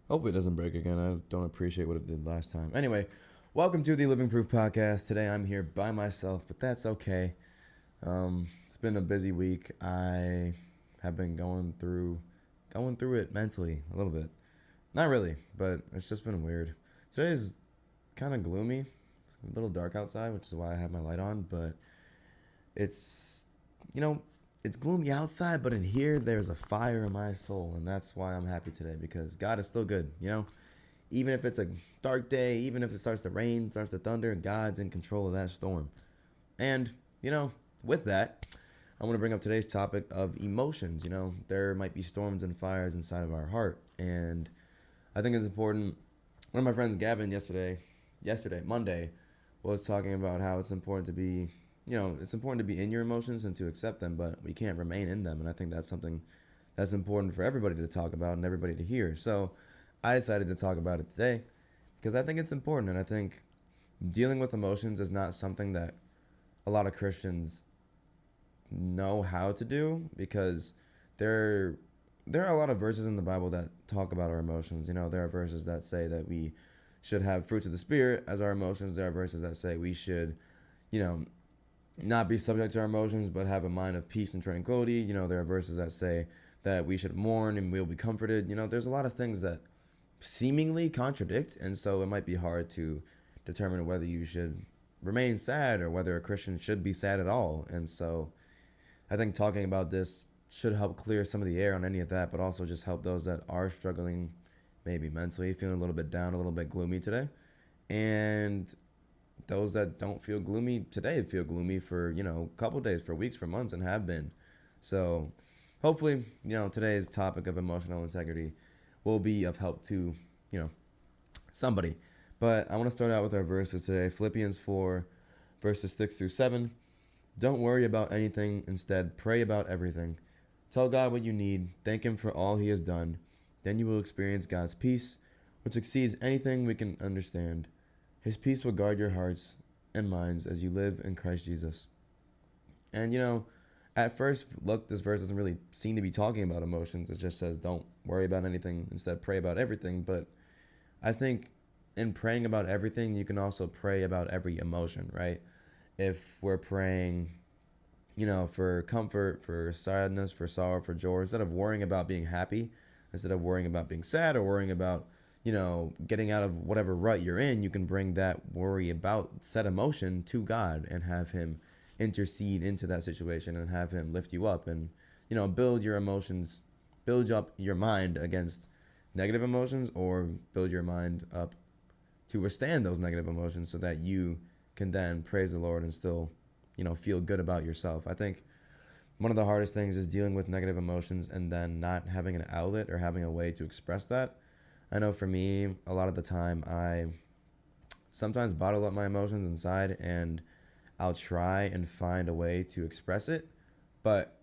Hopefully it doesn't break again. I don't appreciate what it did last time. Anyway, welcome to the Living Proof Podcast. Today I'm here by myself, but that's okay. It's been a busy week. I have been going through it mentally a little bit. Not really, but it's just been weird. Today's kind of gloomy. It's a little dark outside, which is why I have my light on, but it's you know, it's gloomy outside, but in here there's a fire in my soul, and that's why I'm happy today because God is still good. Even if it's a dark day, even if it starts to rain, starts to thunder, God's in control of that storm. And, with that, I want to bring up today's topic of emotions. There might be storms and fires inside of our heart. And I think it's important. One of my friends, Gavin, Monday, was talking about how it's important to be in your emotions and to accept them, but we can't remain in them. And I think that's something that's important for everybody to talk about and everybody to hear. So I decided to talk about it today because I think it's important. And I think dealing with emotions is not something that a lot of Christians know how to do because there are a lot of verses in the Bible that talk about our emotions. There are verses that say that we should have fruits of the Spirit as our emotions. There are verses that say we should, you know, not be subject to our emotions, but have a mind of peace and tranquility. There are verses that say that we should mourn and we'll be comforted. There's a lot of things that seemingly contradict, and so it might be hard to determine whether you should remain sad or whether a Christian should be sad at all. And so I think talking about this should help clear some of the air on any of that, but also just help those that are struggling, maybe mentally, feeling a little bit down, a little bit gloomy today. And those that don't feel gloomy today feel gloomy for, a couple days, for weeks, for months, and have been. So hopefully, today's topic of emotional integrity will be of help to, somebody. But I want to start out with our verses today. Philippians 4, verses 6 through 7. Don't worry about anything. Instead, pray about everything. Tell God what you need. Thank Him for all He has done. Then you will experience God's peace, which exceeds anything we can understand. His peace will guard your hearts and minds as you live in Christ Jesus. And, at first look, this verse doesn't really seem to be talking about emotions. It just says, don't worry about anything. Instead, pray about everything. But I think in praying about everything, you can also pray about every emotion, right? If we're praying, for comfort, for sadness, for sorrow, for joy, instead of worrying about being happy, instead of worrying about being sad or worrying about, getting out of whatever rut you're in, you can bring that worry about said emotion to God and have Him intercede into that situation and have Him lift you up and, build your emotions, build up your mind against negative emotions, or build your mind up to withstand those negative emotions so that you can then praise the Lord and still, feel good about yourself. I think one of the hardest things is dealing with negative emotions and then not having an outlet or having a way to express that. I know for me, a lot of the time, I sometimes bottle up my emotions inside and I'll try and find a way to express it. But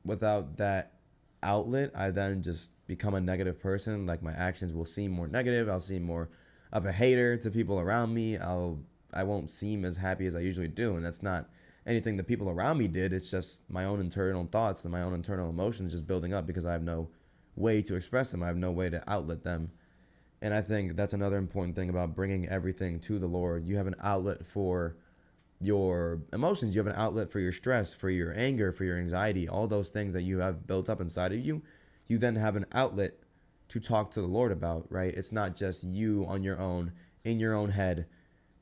without that outlet, I then just become a negative person. Like my actions will seem more negative. I'll seem more of a hater to people around me. I won't seem as happy as I usually do. And that's not anything the people around me did. It's just my own internal thoughts and my own internal emotions just building up because I have no way to express them. I have no way to outlet them. And I think that's another important thing about bringing everything to the Lord. You have an outlet for your emotions. You have an outlet for your stress, for your anger, for your anxiety, all those things that you have built up inside of you. You then have an outlet to talk to the Lord about, right? It's not just you on your own, in your own head,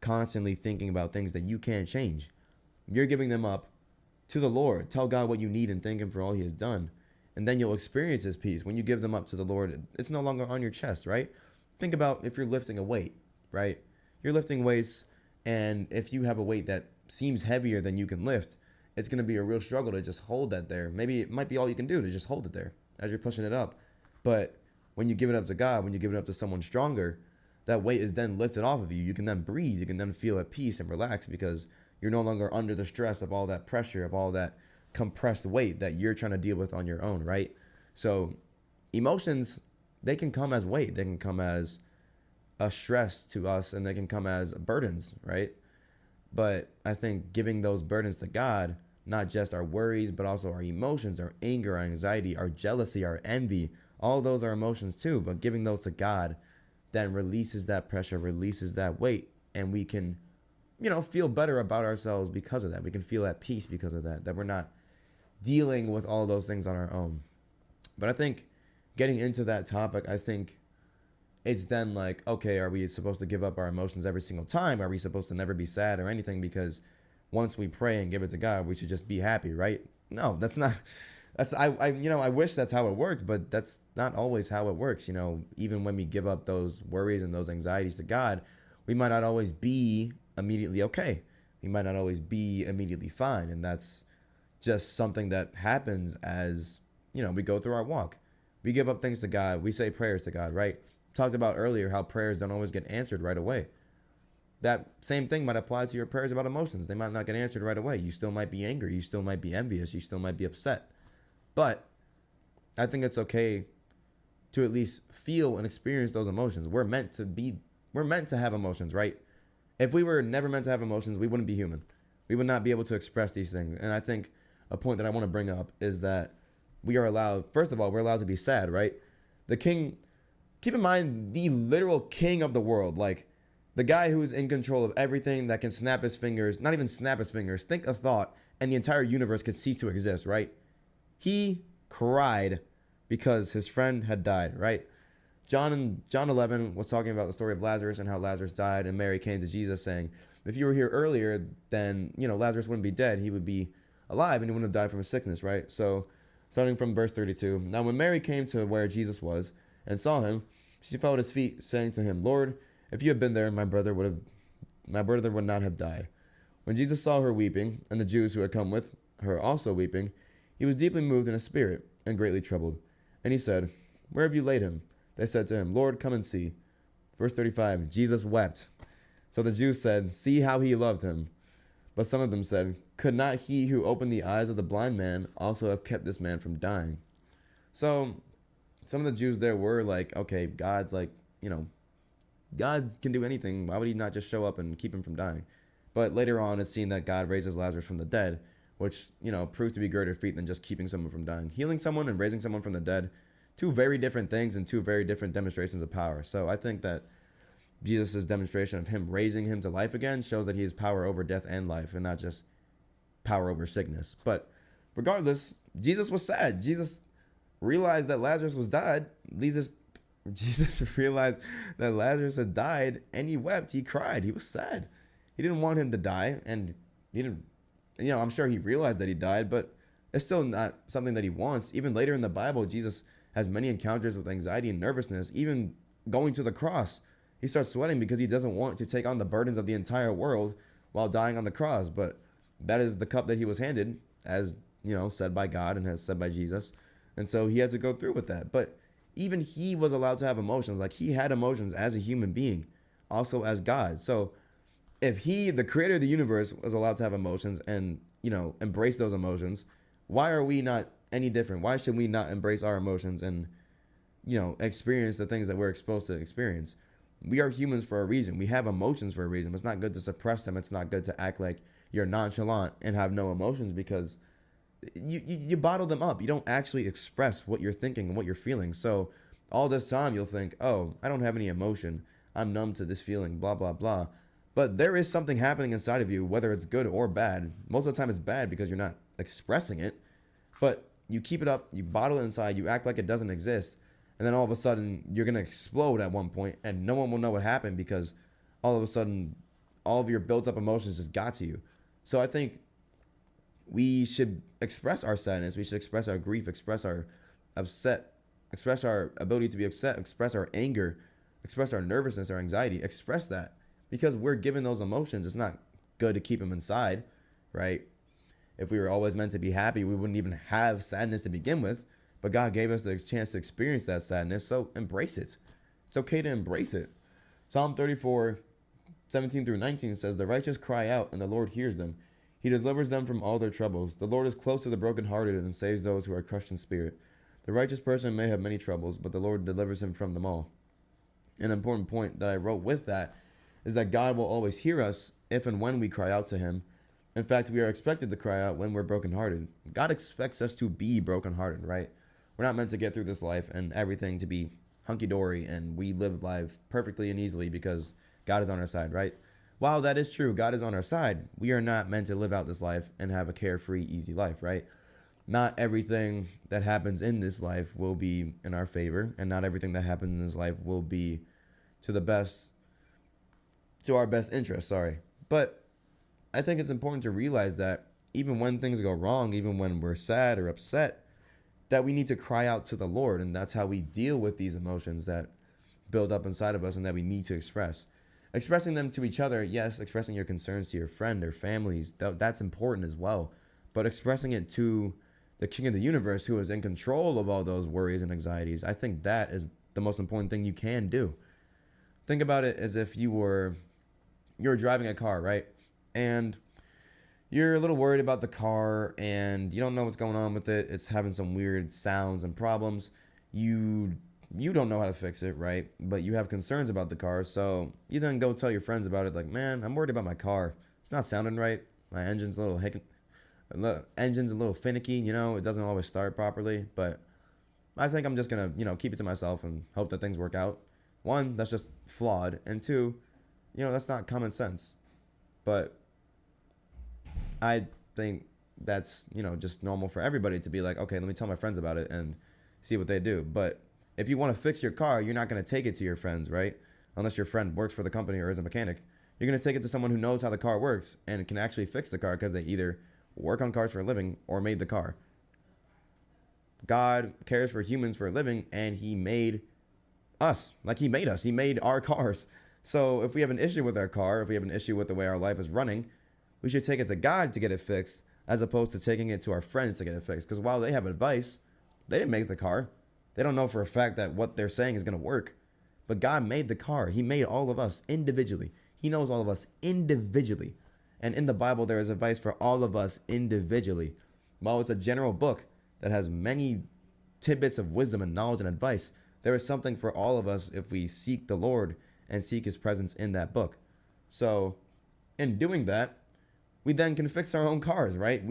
constantly thinking about things that you can't change. You're giving them up to the Lord. Tell God what you need and thank Him for all He has done. And then you'll experience His peace. When you give them up to the Lord, it's no longer on your chest, right? Think about if you're lifting a weight, right? You're lifting weights, and if you have a weight that seems heavier than you can lift, it's going to be a real struggle to just hold that there. Maybe it might be all you can do to just hold it there as you're pushing it up. But when you give it up to God, when you give it up to someone stronger, that weight is then lifted off of you. You can then breathe. You can then feel at peace and relax because you're no longer under the stress of all that pressure, of all that compressed weight that you're trying to deal with on your own, right? So emotions, they can come as weight. They can come as a stress to us, and they can come as burdens, right? But I think giving those burdens to God, not just our worries, but also our emotions, our anger, our anxiety, our jealousy, our envy, All those are emotions too, but giving those to God then releases that pressure, releases that weight, and we can, feel better about ourselves because of that. We can feel at peace because of that we're not dealing with all those things on our own. But I think getting into that topic, I think it's then like, okay, are we supposed to give up our emotions every single time? Are we supposed to never be sad or anything? Because once we pray and give it to God, we should just be happy, right? No, that's not. I wish that's how it worked, but that's not always how it works. Even when we give up those worries and those anxieties to God, we might not always be immediately okay. We might not always be immediately fine, and that's just something that happens as we go through our walk. We give up things to God. We say prayers to God, right? Talked about earlier how prayers don't always get answered right away. That same thing might apply to your prayers about emotions. They might not get answered right away. You still might be angry. You still might be envious. You still might be upset. But I think it's okay to at least feel and experience those emotions. We're meant to have emotions, right? If we were never meant to have emotions, we wouldn't be human. We would not be able to express these things. And I think a point that I want to bring up is that we are allowed, first of all, we're allowed to be sad, right? The king, keep in mind, the literal king of the world, like the guy who's in control of everything, that can snap his fingers, not even snap his fingers, think a thought, and the entire universe could cease to exist, right? He cried because his friend had died, right? John 11 was talking about the story of Lazarus and how Lazarus died, and Mary came to Jesus saying, if you were here earlier, then, Lazarus wouldn't be dead. He would be alive and he wouldn't have died from his sickness, right? So, starting from verse 32, now when Mary came to where Jesus was and saw him, she fell at his feet, saying to him, Lord, if you had been there, my brother would not have died. When Jesus saw her weeping, and the Jews who had come with her also weeping, he was deeply moved in his spirit and greatly troubled. And he said, where have you laid him? They said to him, Lord, come and see. Verse 35, Jesus wept. So the Jews said, see how he loved him. But some of them said, could not he who opened the eyes of the blind man also have kept this man from dying? So some of the Jews there were like, okay, God's like, God can do anything. Why would he not just show up and keep him from dying? But later on, it's seen that God raises Lazarus from the dead, which, proves to be greater feat than just keeping someone from dying. Healing someone and raising someone from the dead, two very different things and two very different demonstrations of power. So I think that Jesus' demonstration of him raising him to life again shows that he has power over death and life and not just power over sickness. But regardless, Jesus was sad. Jesus realized that Lazarus was dead. Jesus realized that Lazarus had died and he wept. He cried. He was sad. He didn't want him to die, and he didn't, I'm sure he realized that he died, but it's still not something that he wants. Even later in the Bible, Jesus has many encounters with anxiety and nervousness. Even going to the cross, he starts sweating because he doesn't want to take on the burdens of the entire world while dying on the cross. But that is the cup that he was handed, as said by God and as said by Jesus. And so he had to go through with that. But even he was allowed to have emotions. Like, he had emotions as a human being, also as God. So if he, the creator of the universe, was allowed to have emotions and, embrace those emotions, why are we not any different? Why should we not embrace our emotions and, experience the things that we're supposed to experience? We are humans for a reason. We have emotions for a reason. It's not good to suppress them. It's not good to act like you're nonchalant and have no emotions, because you bottle them up. You don't actually express what you're thinking and what you're feeling. So all this time you'll think, oh, I don't have any emotion. I'm numb to this feeling, blah, blah, blah. But there is something happening inside of you, whether it's good or bad. Most of the time it's bad because you're not expressing it. But you keep it up, you bottle it inside, you act like it doesn't exist. And then all of a sudden you're going to explode at one point and no one will know what happened, because all of a sudden all of your built up emotions just got to you. So I think we should express our sadness. We should express our grief, express our upset, express our ability to be upset, express our anger, express our nervousness, our anxiety, express that, because we're given those emotions. It's not good to keep them inside, right? If we were always meant to be happy, we wouldn't even have sadness to begin with, but God gave us the chance to experience that sadness. So embrace it. It's okay to embrace it. Psalm 34, 17 through 19 says, the righteous cry out and the Lord hears them. He delivers them from all their troubles. The Lord is close to the brokenhearted and saves those who are crushed in spirit. The righteous person may have many troubles, but the Lord delivers him from them all. An important point that I wrote with that is that God will always hear us if and when we cry out to him. In fact, we are expected to cry out when we're brokenhearted. God expects us to be brokenhearted, right? We're not meant to get through this life and everything to be hunky-dory and we live life perfectly and easily because God is on our side, right? While that is true, God is on our side, we are not meant to live out this life and have a carefree, easy life, right? Not everything that happens in this life will be in our favor, and not everything that happens in this life will be to our best interest, sorry. But I think it's important to realize that even when things go wrong, even when we're sad or upset, that we need to cry out to the Lord, and that's how we deal with these emotions that build up inside of us and that we need to express. Expressing them to each other, yes, expressing your concerns to your friend or families, that's important as well. But expressing it to the King of the universe, who is in control of all those worries and anxieties, I think that is the most important thing you can do. Think about it as if you're driving a car, right? And you're a little worried about the car and you don't know what's going on with it. It's having some weird sounds and problems. You don't know how to fix it, right? But you have concerns about the car, so you then go tell your friends about it, like, man, I'm worried about my car. It's not sounding right. My engine's a little finicky, it doesn't always start properly, but I think I'm just gonna, keep it to myself and hope that things work out. One, that's just flawed, and two, that's not common sense. But I think that's, just normal for everybody to be like, okay, let me tell my friends about it and see what they do. But if you want to fix your car, you're not going to take it to your friends, right? Unless your friend works for the company or is a mechanic. You're going to take it to someone who knows how the car works and can actually fix the car because they either work on cars for a living or made the car. God cares for humans for a living, and he made us. Like, he made us. He made our cars. So if we have an issue with our car, if we have an issue with the way our life is running, we should take it to God to get it fixed as opposed to taking it to our friends to get it fixed. Because while they have advice, they didn't make the car. They don't know for a fact that what they're saying is going to work. But God made the car. He made all of us individually. He knows all of us individually. And in the Bible, there is advice for all of us individually. While it's a general book that has many tidbits of wisdom and knowledge and advice, there is something for all of us if we seek the Lord and seek his presence in that book. So in doing that, we then can fix our own cars, right?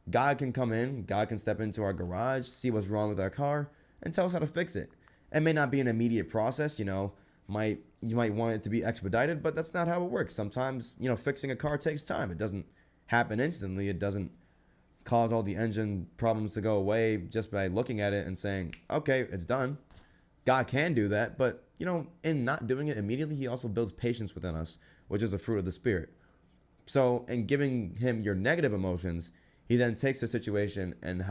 God can come in, God can step into our garage, see what's wrong with our car, and tell us how to fix it. It may not be an immediate process, you might want it to be expedited, but that's not how it works. Sometimes, fixing a car takes time. It doesn't happen instantly. It doesn't cause all the engine problems to go away just by looking at it and saying, okay, it's done. God can do that, but, in not doing it immediately, he also builds patience within us, which is a fruit of the Spirit. So in giving him your negative emotions, he then takes the situation and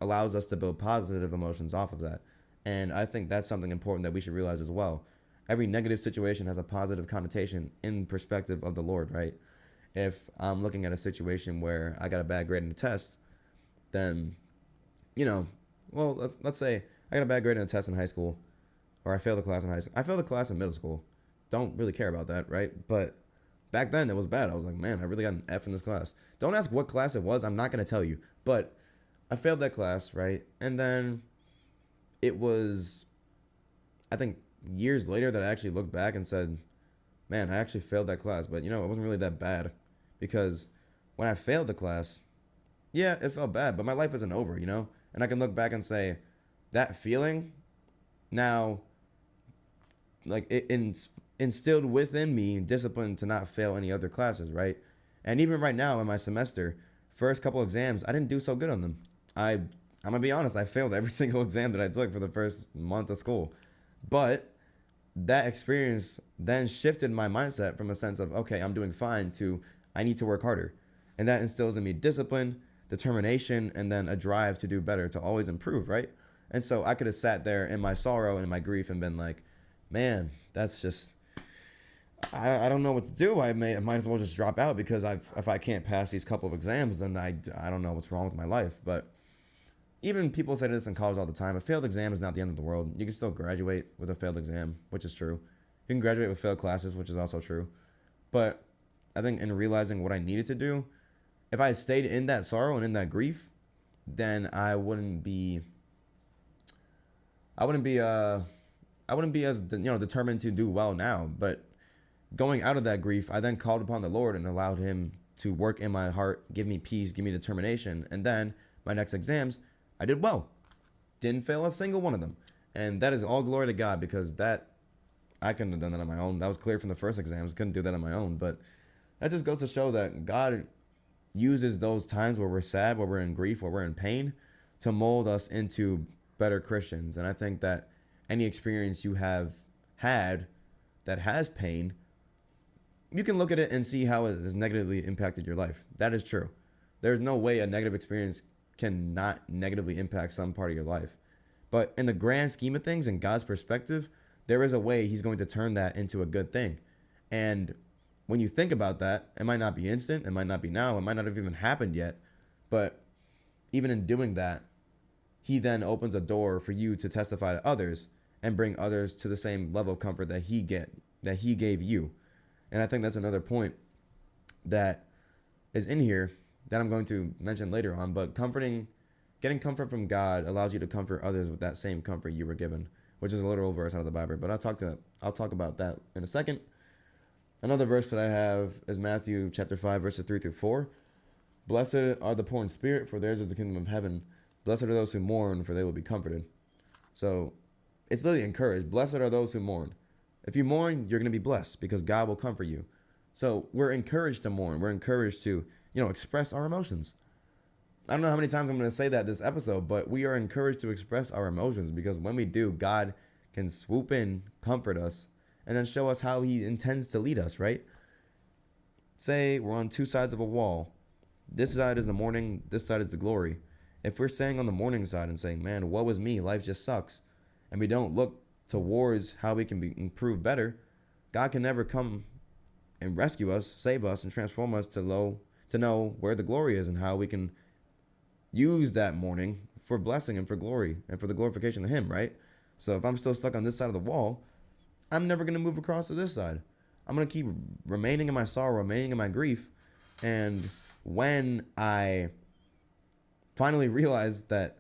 allows us to build positive emotions off of that. And I think that's something important that we should realize as well. Every negative situation has a positive connotation in perspective of the Lord, right? If I'm looking at a situation where I got a bad grade in a test, then, let's say I got a bad grade in a test in high school, or I failed a class in high school. I failed a class in middle school. Don't really care about that, right? But back then it was bad. I was like, man, I really got an F in this class. Don't ask what class it was. I'm not going to tell you. But I failed that class, right? And then it was, I think, years later that I actually looked back and said, man, I actually failed that class. But, it wasn't really that bad. Because when I failed the class, yeah, it felt bad. But my life isn't over, And I can look back and say, that feeling now, like, it instilled within me discipline to not fail any other classes, right? And even right now in my semester, first couple exams, I didn't do so good on them. I'm going to be honest, I failed every single exam that I took for the first month of school. But that experience then shifted my mindset from a sense of, okay, I'm doing fine to I need to work harder. And that instills in me discipline, determination, and then a drive to do better, to always improve, right? And so I could have sat there in my sorrow and in my grief and been like, man, that's just, I don't know what to do. I might as well just drop out because if I can't pass these couple of exams, then I don't know what's wrong with my life. But even people say this in college all the time. A failed exam is not the end of the world. You can still graduate with a failed exam, which is true. You can graduate with failed classes, which is also true. But I think in realizing what I needed to do, if I had stayed in that sorrow and in that grief, then I wouldn't be as determined to do well now. But going out of that grief, I then called upon the Lord and allowed him to work in my heart, give me peace, give me determination. And then my next exams, I did well. didn't fail a single one of them. And that is all glory to God, because that, I couldn't have done that on my own. That was clear from the first exams. Couldn't do that on my own. But that just goes to show that God uses those times where we're sad, where we're in grief, where we're in pain, to mold us into better Christians. And I think that any experience you have had that has pain, you can look at it and see how it has negatively impacted your life. That is true. There's no way a negative experience can not negatively impact some part of your life. But in the grand scheme of things, in God's perspective, there is a way he's going to turn that into a good thing. And when you think about that, it might not be instant, it might not be now, it might not have even happened yet. But even in doing that, he then opens a door for you to testify to others and bring others to the same level of comfort that he gave you. And I think that's another point that is in here that I'm going to mention later on. But getting comfort from God allows you to comfort others with that same comfort you were given, which is a literal verse out of the Bible. But I'll talk about that in a second. Another verse that I have is Matthew chapter 5, verses 3-4. Blessed are the poor in spirit, for theirs is the kingdom of heaven. Blessed are those who mourn, for they will be comforted. So it's literally encouraged. Blessed are those who mourn. If you mourn, you're going to be blessed because God will comfort you. So we're encouraged to mourn. We're encouraged to, express our emotions. I don't know how many times I'm going to say that this episode, but we are encouraged to express our emotions, because when we do, God can swoop in, comfort us, and then show us how he intends to lead us, right? Say we're on two sides of a wall. This side is the mourning, this side is the glory. If we're staying on the mourning side and saying, man, woe is me, life just sucks, and we don't look towards how we can improve better, God can never come and rescue us, save us, and transform us to know where the glory is and how we can use that mourning for blessing and for glory and for the glorification of him, right? So if I'm still stuck on this side of the wall, I'm never going to move across to this side. I'm going to keep remaining in my sorrow, remaining in my grief. And when I finally realize that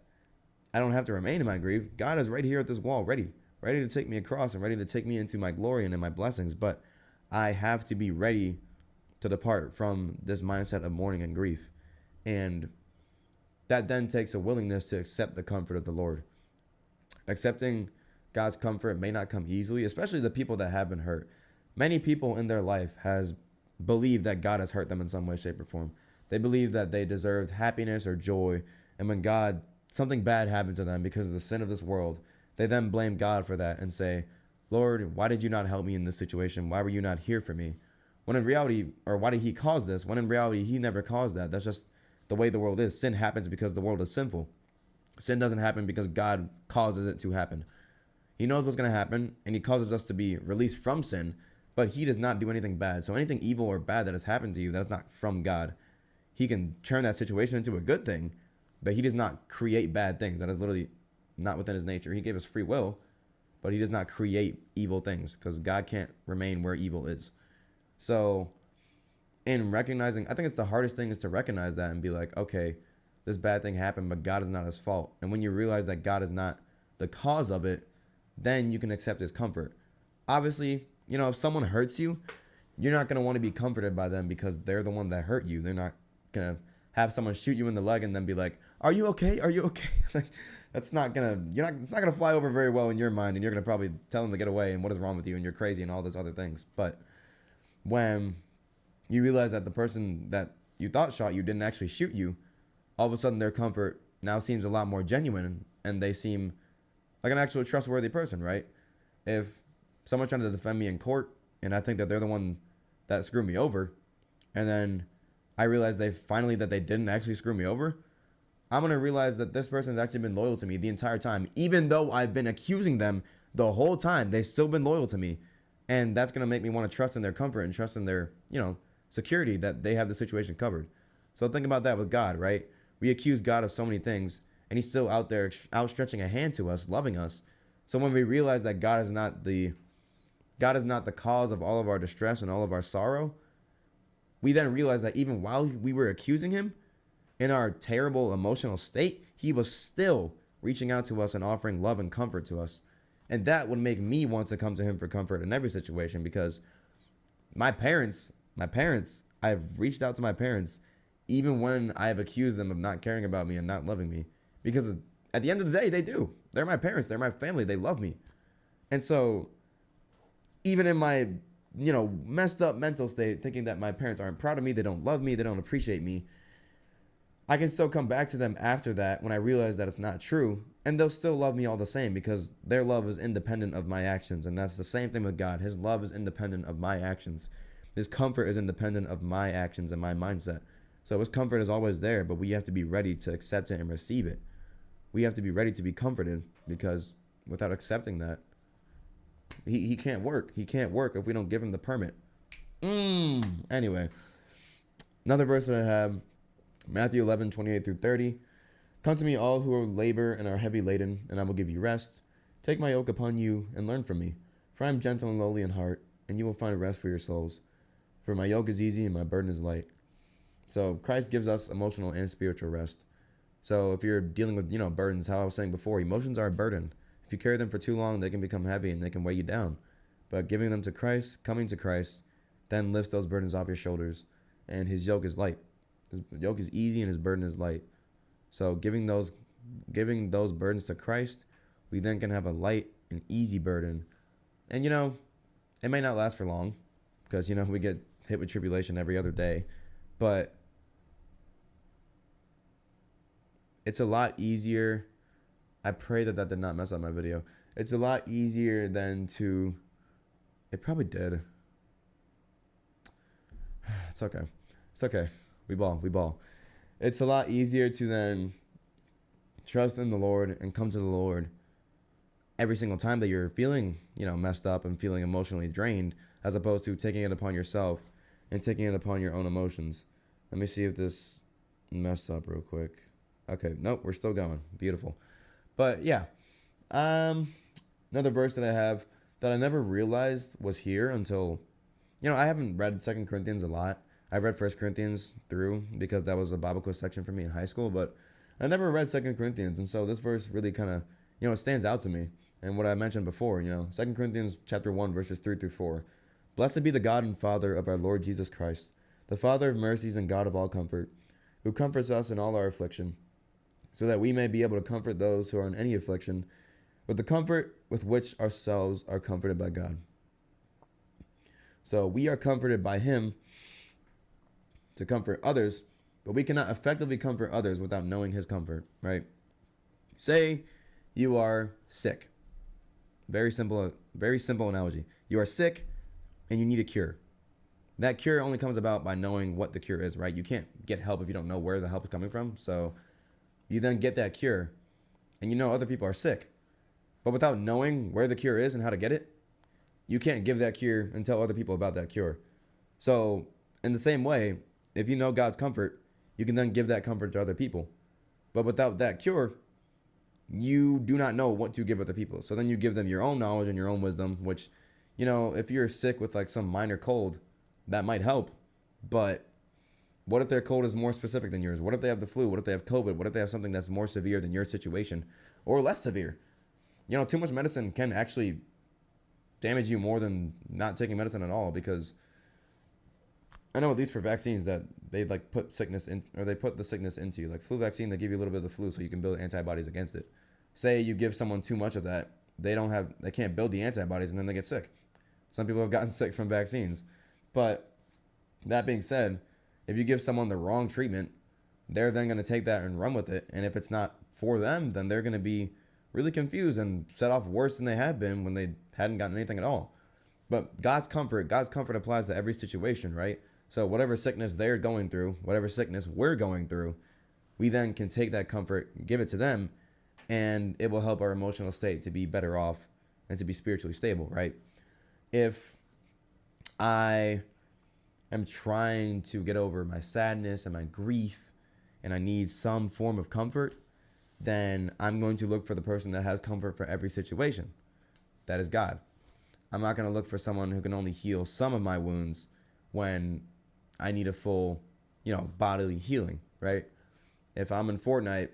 I don't have to remain in my grief, God is right here at this wall, ready to take me across and ready to take me into my glory and in my blessings. But I have to be ready to depart from this mindset of mourning and grief. And that then takes a willingness to accept the comfort of the Lord. Accepting God's comfort may not come easily, especially the people that have been hurt. Many people in their life has believed that God has hurt them in some way, shape, or form. They believe that they deserved happiness or joy, and when something bad happened to them because of the sin of this world, they then blame God for that and say, Lord, why did you not help me in this situation? Why were you not here for me? When in reality, or why did he cause this? When in reality, he never caused that. That's just the way the world is. Sin happens because the world is sinful. Sin doesn't happen because God causes it to happen. He knows what's going to happen, and he causes us to be released from sin, but he does not do anything bad. So anything evil or bad that has happened to you that is not from God, he can turn that situation into a good thing, but he does not create bad things. That is literally not within his nature. He gave us free will, but he does not create evil things because God can't remain where evil is. So in recognizing, I think it's the hardest thing is to recognize that and be like, okay, this bad thing happened, but God is not his fault. And when you realize that God is not the cause of it, then you can accept his comfort. Obviously, if someone hurts you, you're not going to want to be comforted by them because they're the one that hurt you. They're not going to have someone shoot you in the leg and then be like, are you okay? Are you okay? Like, it's not going to fly over very well in your mind, and you're going to probably tell them to get away and what is wrong with you and you're crazy and all those other things. But when you realize that the person that you thought shot you didn't actually shoot you, all of a sudden their comfort now seems a lot more genuine, and they seem like an actual trustworthy person, right? If someone's trying to defend me in court and I think that they're the one that screwed me over, and then I realize that they didn't actually screw me over, I'm going to realize that this person has actually been loyal to me the entire time. Even though I've been accusing them the whole time, they've still been loyal to me. And that's going to make me want to trust in their comfort and trust in their, security that they have the situation covered. So think about that with God, right? We accuse God of so many things, and he's still out there outstretching a hand to us, loving us. So when we realize that God is not the cause of all of our distress and all of our sorrow, we then realize that even while we were accusing him, in our terrible emotional state, he was still reaching out to us and offering love and comfort to us. And that would make me want to come to him for comfort in every situation, because my parents, I've reached out to my parents even when I have accused them of not caring about me and not loving me, because at the end of the day, they do. They're my parents. They're my family. They love me. And so even in my, messed up mental state, thinking that my parents aren't proud of me, they don't love me, they don't appreciate me, I can still come back to them after that when I realize that it's not true, and they'll still love me all the same because their love is independent of my actions. And that's the same thing with God. His love is independent of my actions. His comfort is independent of my actions and my mindset. So his comfort is always there, but we have to be ready to accept it and receive it. We have to be ready to be comforted, because without accepting that, he can't work. He can't work if we don't give him the permit. Anyway, another verse that I have, Matthew 11:28-30. Come to me, all who are labor and are heavy laden, and I will give you rest. Take my yoke upon you and learn from me, for I am gentle and lowly in heart, and you will find rest for your souls. For my yoke is easy and my burden is light. So Christ gives us emotional and spiritual rest. So if you're dealing with, burdens, how I was saying before, emotions are a burden. If you carry them for too long, they can become heavy and they can weigh you down. But giving them to Christ, coming to Christ, then lifts those burdens off your shoulders, and his yoke is light. His yoke is easy and his burden is light. So giving those burdens to Christ, we then can have a light and easy burden. And it may not last for long, because we get hit with tribulation every other day, but it's a lot easier. I pray that did not mess up my video. It's a lot easier than to... It probably did. It's okay. It's okay. We ball. It's a lot easier to then trust in the Lord and come to the Lord every single time that you're feeling, messed up and feeling emotionally drained, as opposed to taking it upon yourself and taking it upon your own emotions. Let me see if this messed up real quick. Okay, nope, we're still going. Beautiful. But yeah, another verse that I have that I never realized was here until, I haven't read 2 Corinthians a lot. I read 1 Corinthians through because that was a Bible quiz section for me in high school, but I never read 2 Corinthians. And so this verse really kind of, it stands out to me. And what I mentioned before, 2 Corinthians chapter 1, verses 3-4. Blessed be the God and Father of our Lord Jesus Christ, the Father of mercies and God of all comfort, who comforts us in all our affliction, so that we may be able to comfort those who are in any affliction with the comfort with which ourselves are comforted by God. So we are comforted by him to comfort others, but we cannot effectively comfort others without knowing his comfort, right? Say you are sick. Very simple analogy. You are sick and you need a cure. That cure only comes about by knowing what the cure is, right? You can't get help if you don't know where the help is coming from. So you then get that cure, and other people are sick. But without knowing where the cure is and how to get it, you can't give that cure and tell other people about that cure. So in the same way, if you know God's comfort, you can then give that comfort to other people. But without that cure, you do not know what to give other people. So then you give them your own knowledge and your own wisdom, which, if you're sick with like some minor cold, that might help. But what if their cold is more specific than yours? What if they have the flu? What if they have COVID? What if they have something that's more severe than your situation or less severe? Too much medicine can actually damage you more than not taking medicine at all, because I know at least for vaccines that they put sickness in, or they put the sickness into you. Like flu vaccine, they give you a little bit of the flu so you can build antibodies against it. Say you give someone too much of that, they can't build the antibodies and then they get sick. Some people have gotten sick from vaccines. But that being said, if you give someone the wrong treatment, they're then going to take that and run with it. And if it's not for them, then they're going to be really confused and set off worse than they had been when they hadn't gotten anything at all. But God's comfort applies to every situation, right? So whatever sickness they're going through, whatever sickness we're going through, we then can take that comfort, give it to them, and it will help our emotional state to be better off and to be spiritually stable, right? If I am trying to get over my sadness and my grief and I need some form of comfort, then I'm going to look for the person that has comfort for every situation. That is God. I'm not going to look for someone who can only heal some of my wounds when I need a full, bodily healing, right? If I'm in Fortnite,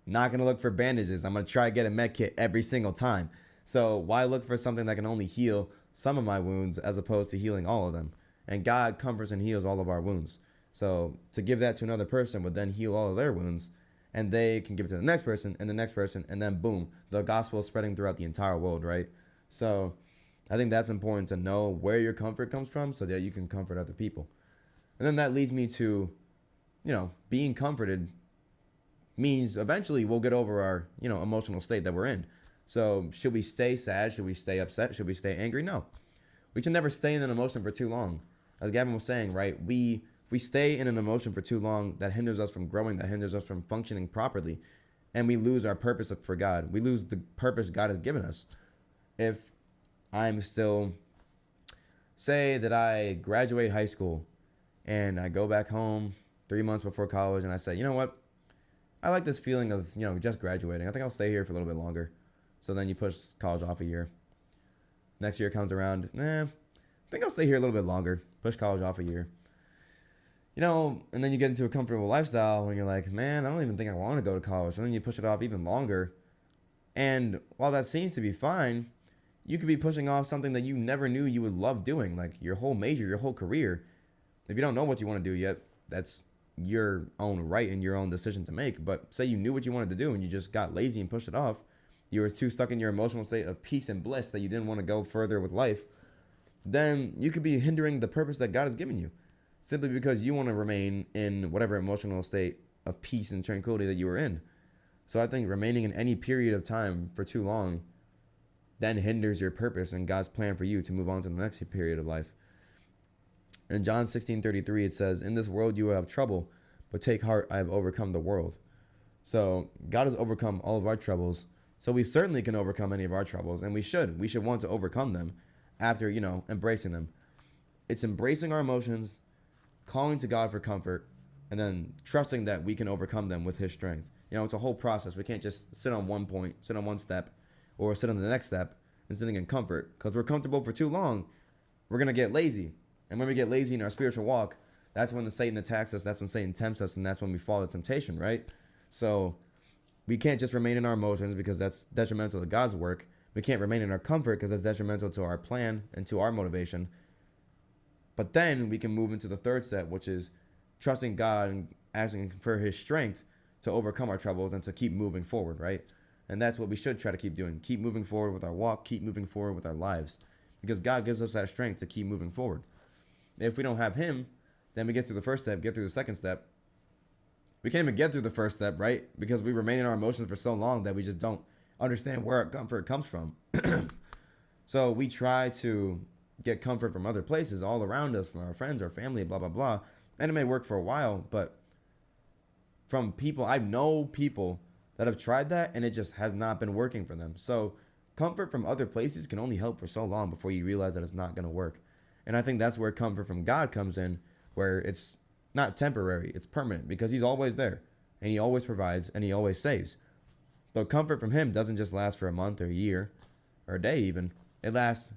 not going to look for bandages. I'm going to try to get a med kit every single time. So why look for something that can only heal some of my wounds as opposed to healing all of them? And God comforts and heals all of our wounds. So to give that to another person would then heal all of their wounds. and they can give it to the next person and the next person, and then boom, the gospel is spreading throughout the entire world, right? So I think that's important to know where your comfort comes from so that you can comfort other people. And then that leads me to, being comforted means eventually we'll get over our, emotional state that we're in. So should we stay sad? Should we stay upset? Should we stay angry? No. We should never stay in an emotion for too long. As Gavin was saying, right? If we stay in an emotion for too long, that hinders us from growing, that hinders us from functioning properly. And we lose our purpose for God. We lose the purpose God has given us. If I'm still, say that I graduate high school and I go back home 3 months before college and I say, you know what? I like this feeling of, just graduating. I think I'll stay here for a little bit longer. So then you push college off a year. Next year comes around. I think I'll stay here a little bit longer. Push college off a year. And then you get into a comfortable lifestyle and you're like, man, I don't even think I want to go to college. And then you push it off even longer. And while that seems to be fine, you could be pushing off something that you never knew you would love doing, like your whole major, your whole career. If you don't know what you want to do yet, that's your own right and your own decision to make. But say you knew what you wanted to do and you just got lazy and pushed it off. You were too stuck in your emotional state of peace and bliss that you didn't want to go further with life. Then you could be hindering the purpose that God has given you simply because you want to remain in whatever emotional state of peace and tranquility that you were in. So I think remaining in any period of time for too long then hinders your purpose and God's plan for you to move on to the next period of life. In John 16:33, it says, in this world you will have trouble, but take heart, I have overcome the world. So God has overcome all of our troubles. So we certainly can overcome any of our troubles, and we should. We should want to overcome them after, embracing them. It's embracing our emotions, calling to God for comfort, and then trusting that we can overcome them with his strength. It's a whole process. We can't just sit on one point, sit on one step, or sit on the next step and sitting in comfort. Because we're comfortable for too long, we're going to get lazy. And when we get lazy in our spiritual walk, that's when Satan attacks us, that's when Satan tempts us, and that's when we fall to temptation, right? So we can't just remain in our emotions because that's detrimental to God's work. We can't remain in our comfort because that's detrimental to our plan and to our motivation. But then we can move into the third step, which is trusting God and asking for his strength to overcome our troubles and to keep moving forward, right? And that's what we should try to keep doing. Keep moving forward with our walk, keep moving forward with our lives. Because God gives us that strength to keep moving forward. If we don't have him, then we get through the first step, get through the second step. We can't even get through the first step, right? Because we remain in our emotions for so long that we just don't understand where our comfort comes from. So we try to get comfort from other places all around us, from our friends, our family, blah, blah, blah. And it may work for a while, but from people, I know people that have tried that and it just has not been working for them. So comfort from other places can only help for so long before you realize that it's not going to work. And I think that's where comfort from God comes in, where it's not temporary, it's permanent, because he's always there and he always provides and he always saves. But comfort from him doesn't just last for a month or a year or a day even. It lasts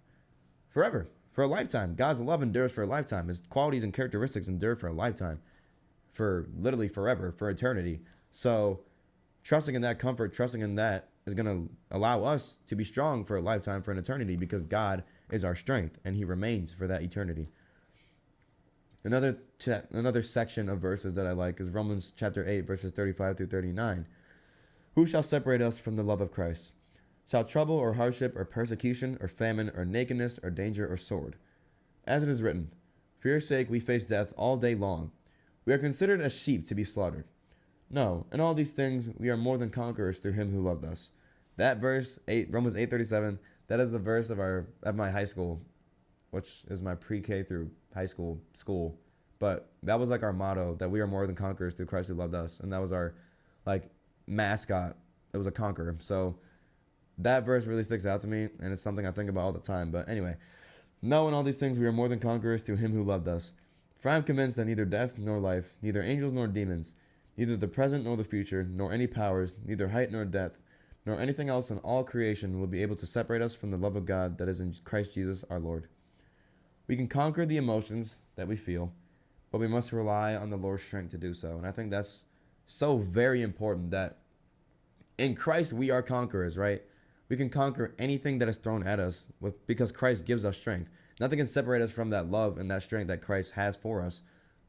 forever, for a lifetime. God's love endures for a lifetime. His qualities and characteristics endure for a lifetime, for literally forever, for eternity. So trusting in that comfort, trusting in that is going to allow us to be strong for a lifetime, for an eternity, because God is our strength and he remains for that eternity. Another section of verses that I like is Romans chapter 8, verses 35 through 39. Who shall separate us from the love of Christ? Shall trouble or hardship or persecution or famine or nakedness or danger or sword? As it is written, for your sake we face death all day long. We are considered as sheep to be slaughtered. No, in all these things we are more than conquerors through him who loved us. That verse, Romans 8:37, that is the verse of my high school, which is my pre-K through high school. But that was like our motto, that we are more than conquerors through Christ who loved us. And that was our mascot. It was a conqueror. So that verse really sticks out to me, and it's something I think about all the time. But anyway, no, in all these things we are more than conquerors through him who loved us. For I am convinced that neither death nor life, neither angels nor demons, neither the present nor the future, nor any powers, neither height nor depth, nor anything else in all creation will be able to separate us from the love of God that is in Christ Jesus our Lord. We can conquer the emotions that we feel, but we must rely on the Lord's strength to do so. And I think that's so very important, that in Christ we are conquerors, right? We can conquer anything that is thrown at us because Christ gives us strength. Nothing can separate us from that love and that strength that Christ has for us.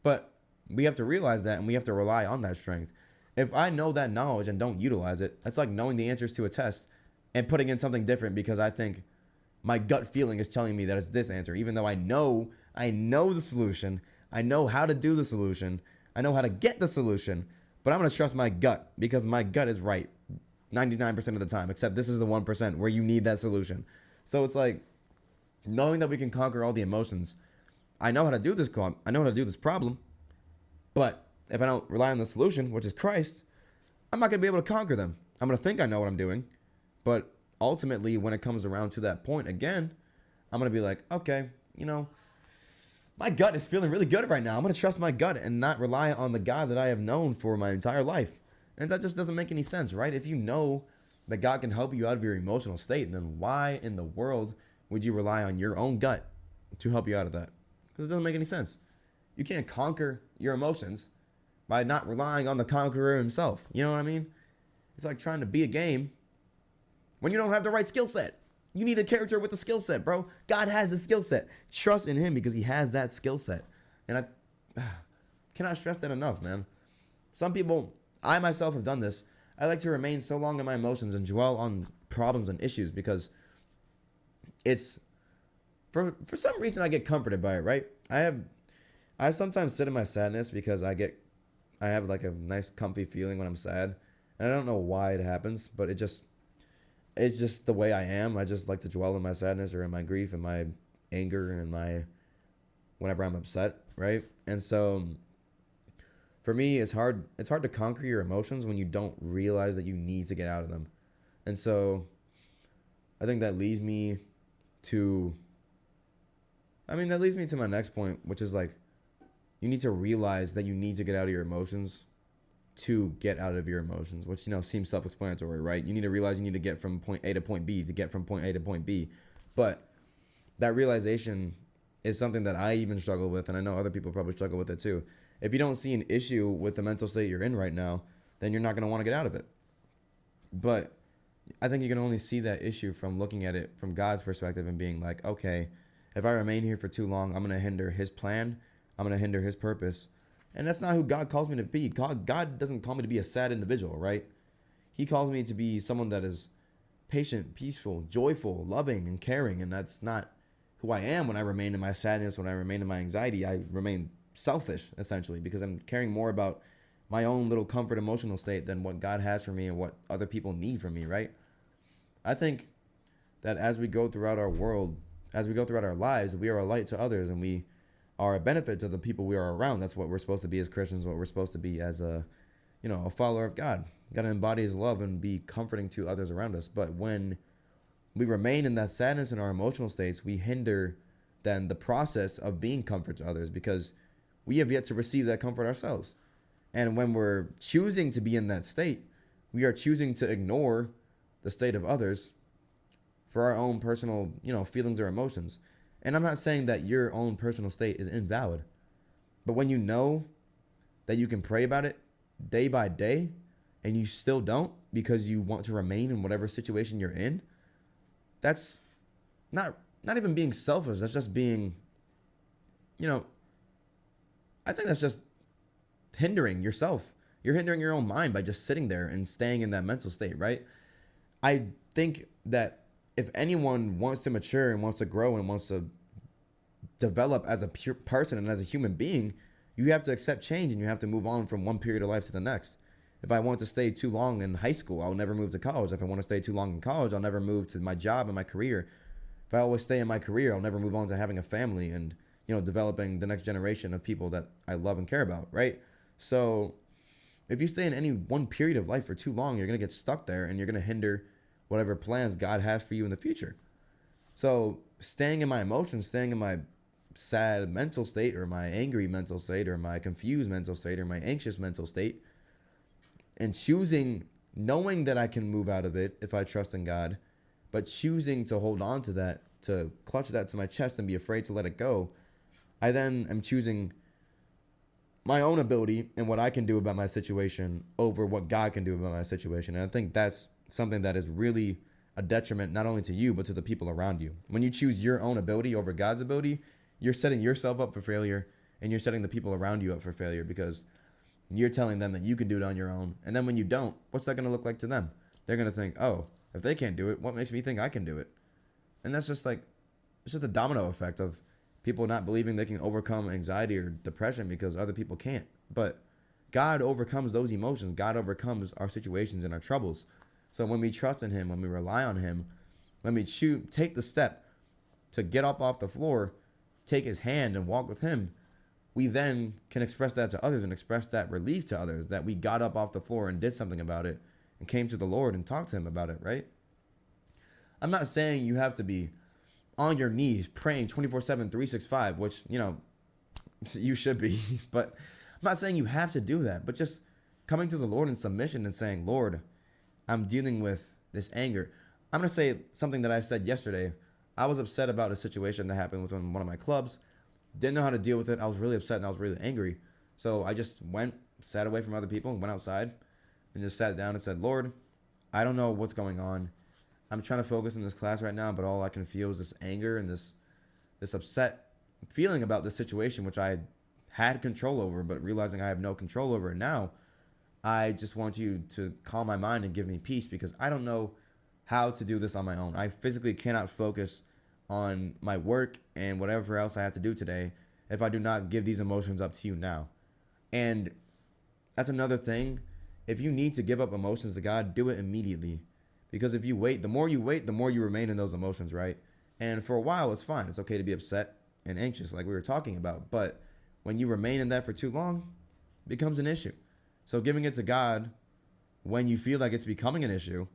But we have to realize that, and we have to rely on that strength. If I know that knowledge and don't utilize it, that's like knowing the answers to a test and putting in something different because I think my gut feeling is telling me that it's this answer, even though I know the solution, I know how to do the solution, I know how to get the solution, but I'm gonna trust my gut because my gut is right 99% of the time, except this is the 1% where you need that solution. So it's like knowing that we can conquer all the emotions. I know how to do this. I know how to do this problem, but if I don't rely on the solution, which is Christ, I'm not gonna be able to conquer them. I'm gonna think I know what I'm doing, but ultimately, when it comes around to that point again, I'm gonna be like, okay, my gut is feeling really good right now. I'm gonna trust my gut and not rely on the God that I have known for my entire life. And that just doesn't make any sense, right? If you know that God can help you out of your emotional state, then why in the world would you rely on your own gut to help you out of that? Because it doesn't make any sense. You can't conquer your emotions by not relying on the conqueror himself. You know what I mean? It's like trying to be a game when you don't have the right skill set. You need a character with the skill set, bro. God has the skill set. Trust in him because he has that skill set. And I cannot stress that enough, man. Some people, I myself have done this. I like to remain so long in my emotions and dwell on problems and issues because it's, for some reason I get comforted by it, right? I sometimes sit in my sadness because I have like a nice comfy feeling when I'm sad. And I don't know why it happens, but it's just the way I am. I just like to dwell in my sadness or in my grief and my anger and whenever I'm upset, right? And so for me, it's hard to conquer your emotions when you don't realize that you need to get out of them. And so I think that leads me to my next point, which is like you need to realize that you need to get out of your emotions to get out of your emotions, which, seems self-explanatory, right? You need to realize you need to get from point A to point B to get from point A to point B. But that realization is something that I even struggle with, and I know other people probably struggle with it too. If you don't see an issue with the mental state you're in right now, then you're not going to want to get out of it. But I think you can only see that issue from looking at it from God's perspective and being like, okay, if I remain here for too long, I'm going to hinder his plan. I'm going to hinder his purpose. And that's not who God calls me to be. God doesn't call me to be a sad individual, right? He calls me to be someone that is patient, peaceful, joyful, loving, and caring. And that's not who I am when I remain in my sadness, when I remain in my anxiety. I remain selfish, essentially, because I'm caring more about my own little comfort emotional state than what God has for me and what other people need from me, right? I think that as we go throughout our world, as we go throughout our lives, we are a light to others and we are a benefit to the people we are around. That's what we're supposed to be as Christians, what we're supposed to be as a follower of God. Got to embody his love and be comforting to others around us. But when we remain in that sadness in our emotional states, we hinder then the process of being comfort to others because we have yet to receive that comfort ourselves. And when we're choosing to be in that state, we are choosing to ignore the state of others for our own personal, feelings or emotions. And I'm not saying that your own personal state is invalid. But when you know that you can pray about it day by day and you still don't because you want to remain in whatever situation you're in, that's not even being selfish. That's just being, I think that's just hindering yourself. You're hindering your own mind by just sitting there and staying in that mental state, right? I think that if anyone wants to mature and wants to grow and wants to develop as a pure person and as a human being, you have to accept change and you have to move on from one period of life to the next. If I want to stay too long in high school, I'll never move to college. If I want to stay too long in college, I'll never move to my job and my career. If I always stay in my career, I'll never move on to having a family and, developing the next generation of people that I love and care about, right? So if you stay in any one period of life for too long, you're going to get stuck there and you're going to hinder whatever plans God has for you in the future. So staying in my emotions, staying in my sad mental state or my angry mental state or my confused mental state or my anxious mental state, and choosing, knowing that I can move out of it if I trust in God, but choosing to hold on to that, to clutch that to my chest and be afraid to let it go, I then am choosing my own ability and what I can do about my situation over what God can do about my situation. And I think that's something that is really a detriment not only to you, but to the people around you. When you choose your own ability over God's ability, you're setting yourself up for failure and you're setting the people around you up for failure because You're telling them that you can do it on your own. And then when you don't, what's that going to look like to them? They're going to think, oh, if they can't do it, what makes me think I can do it? And that's just like, it's just a domino effect of people not believing they can overcome anxiety or depression because other people can't. But God overcomes those emotions. God overcomes our situations and our troubles. So when we trust in him, when we rely on him, when we take the step to get up off the floor, take his hand and walk with him, we then can express that to others and express that relief to others that we got up off the floor and did something about it and came to the Lord and talked to him about it, right? I'm not saying you have to be on your knees praying 24/7, 365, which, you should be. But I'm not saying you have to do that, but just coming to the Lord in submission and saying, Lord, I'm dealing with this anger. I'm going to say something that I said yesterday. I was upset about a situation that happened with one of my clubs. Didn't know how to deal with it. I was really upset and I was really angry. So I just sat away from other people and went outside and just sat down and said, Lord, I don't know what's going on. I'm trying to focus in this class right now, but all I can feel is this anger and this upset feeling about this situation, which I had control over, but realizing I have no control over it now. I just want you to calm my mind and give me peace because I don't know how to do this on my own. I physically cannot focus on my work and whatever else I have to do today if I do not give these emotions up to you now. And that's another thing. If you need to give up emotions to God, do it immediately. Because if you wait, the more you remain in those emotions, right? And for a while, it's fine. It's okay to be upset and anxious like we were talking about. But when you remain in that for too long, it becomes an issue. So giving it to God when you feel like it's becoming an issue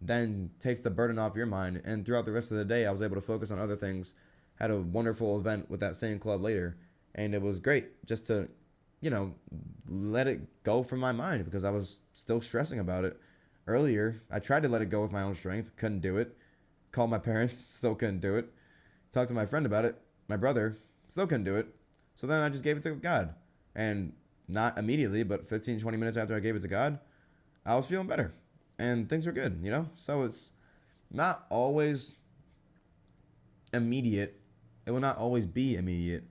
then takes the burden off your mind. And throughout the rest of the day, I was able to focus on other things. Had a wonderful event with that same club later. And it was great just to, let it go from my mind because I was still stressing about it. Earlier, I tried to let it go with my own strength. Couldn't do it. Called my parents. Still couldn't do it. Talked to my friend about it. My brother. Still couldn't do it. So then I just gave it to God. And not immediately, but 15, 20 minutes after I gave it to God, I was feeling better. And things were good, So it's not always immediate. It will not always be immediate.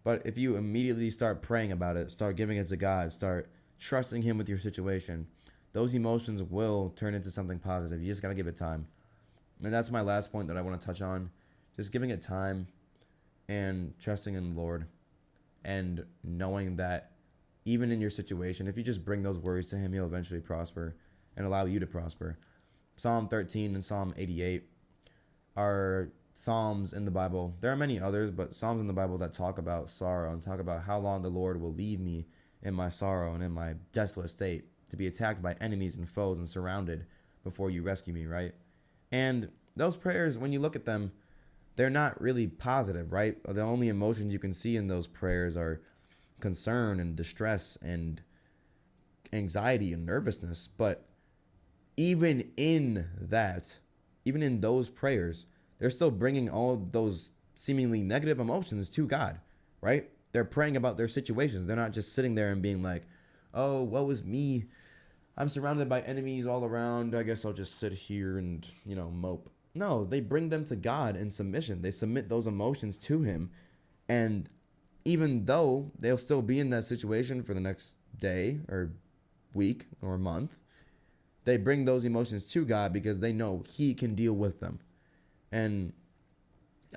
But if you immediately start praying about it, start giving it to God, start trusting him with your situation, those emotions will turn into something positive. You just got to give it time. And that's my last point that I want to touch on. Just giving it time and trusting in the Lord and knowing that even in your situation, if you just bring those worries to him, he'll eventually prosper and allow you to prosper. Psalm 13 and Psalm 88 are Psalms in the Bible. There are many others, but Psalms in the Bible that talk about sorrow and talk about how long the Lord will leave me in my sorrow and in my desolate state to be attacked by enemies and foes and surrounded before you rescue me, right? And those prayers, when you look at them, they're not really positive, right? The only emotions you can see in those prayers are concern and distress and anxiety and nervousness. But even in those prayers, they're still bringing all those seemingly negative emotions to God, right? They're praying about their situations. They're not just sitting there and being like, oh, woe is me. I'm surrounded by enemies all around. I guess I'll just sit here and, mope. No, they bring them to God in submission. They submit those emotions to him. And even though they'll still be in that situation for the next day or week or month, they bring those emotions to God because they know he can deal with them. And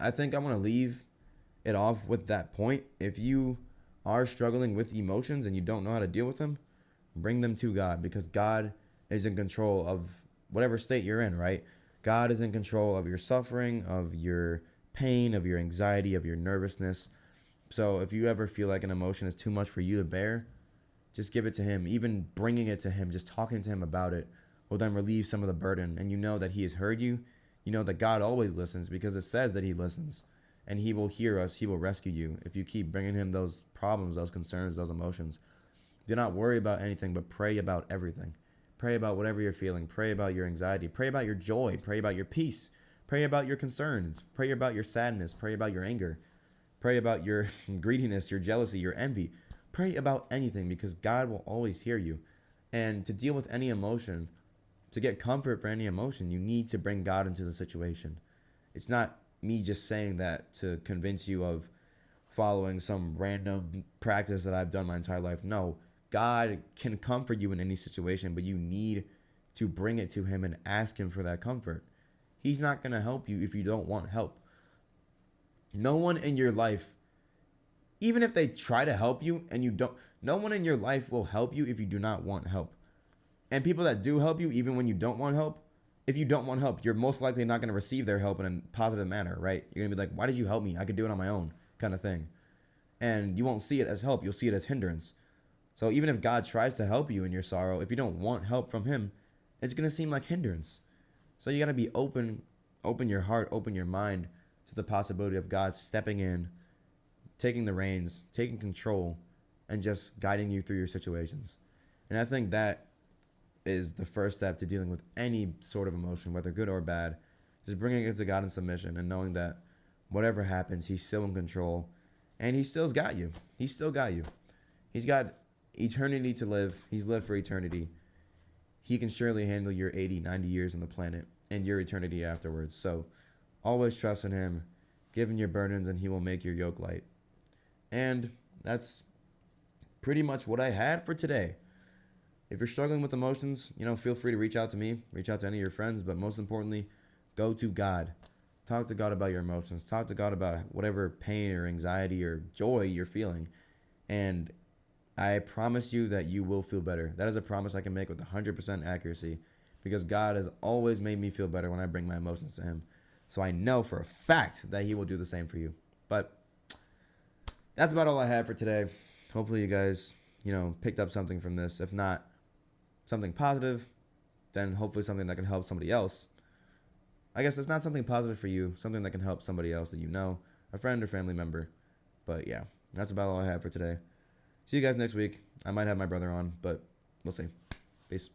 I think I want to leave it off with that point. If you are struggling with emotions and you don't know how to deal with them, bring them to God because God is in control of whatever state you're in, right? God is in control of your suffering, of your pain, of your anxiety, of your nervousness. So if you ever feel like an emotion is too much for you to bear, just give it to him. Even bringing it to him, just talking to him about it will then relieve some of the burden. And you know that he has heard you. You know that God always listens because it says that he listens. And he will hear us. He will rescue you if you keep bringing him those problems, those concerns, those emotions. Do not worry about anything, but pray about everything. Pray about whatever you're feeling. Pray about your anxiety. Pray about your joy. Pray about your peace. Pray about your concerns. Pray about your sadness. Pray about your anger. Pray about your greediness, your jealousy, your envy. Pray about anything because God will always hear you. And to deal with any emotion, to get comfort for any emotion, you need to bring God into the situation. It's not me just saying that to convince you of following some random practice that I've done my entire life. No, God can comfort you in any situation, but you need to bring it to him and ask him for that comfort. He's not going to help you if you don't want help. No one in your life, even if they try to help you and you don't, no one in your life will help you if you do not want help. And people that do help you, even when you don't want help, if you don't want help, you're most likely not going to receive their help in a positive manner, right? You're going to be like, why did you help me? I could do it on my own, kind of thing. And you won't see it as help. You'll see it as hindrance. So even if God tries to help you in your sorrow, if you don't want help from him, it's going to seem like hindrance. So you got to be open your heart, open your mind to the possibility of God stepping in, taking the reins, taking control, and just guiding you through your situations. And I think that is the first step to dealing with any sort of emotion, whether good or bad. Just bringing it to God in submission and knowing that whatever happens, he's still in control and he still's got you. He's still got you. He's got eternity to live. He's lived for eternity. He can surely handle your 80, 90 years on the planet and your eternity afterwards. So always trust in him, give him your burdens, and he will make your yoke light. And that's pretty much what I had for today. If you're struggling with emotions, feel free to reach out to me, reach out to any of your friends, but most importantly, go to God. Talk to God about your emotions. Talk to God about whatever pain or anxiety or joy you're feeling. And I promise you that you will feel better. That is a promise I can make with 100% accuracy because God has always made me feel better when I bring my emotions to him. So I know for a fact that he will do the same for you. But that's about all I have for today. Hopefully you guys, picked up something from this. If not something positive, then hopefully something that can help somebody else. I guess it's not something positive for you, something that can help somebody else that you know, a friend or family member. But yeah, that's about all I have for today. See you guys next week. I might have my brother on, but we'll see. Peace.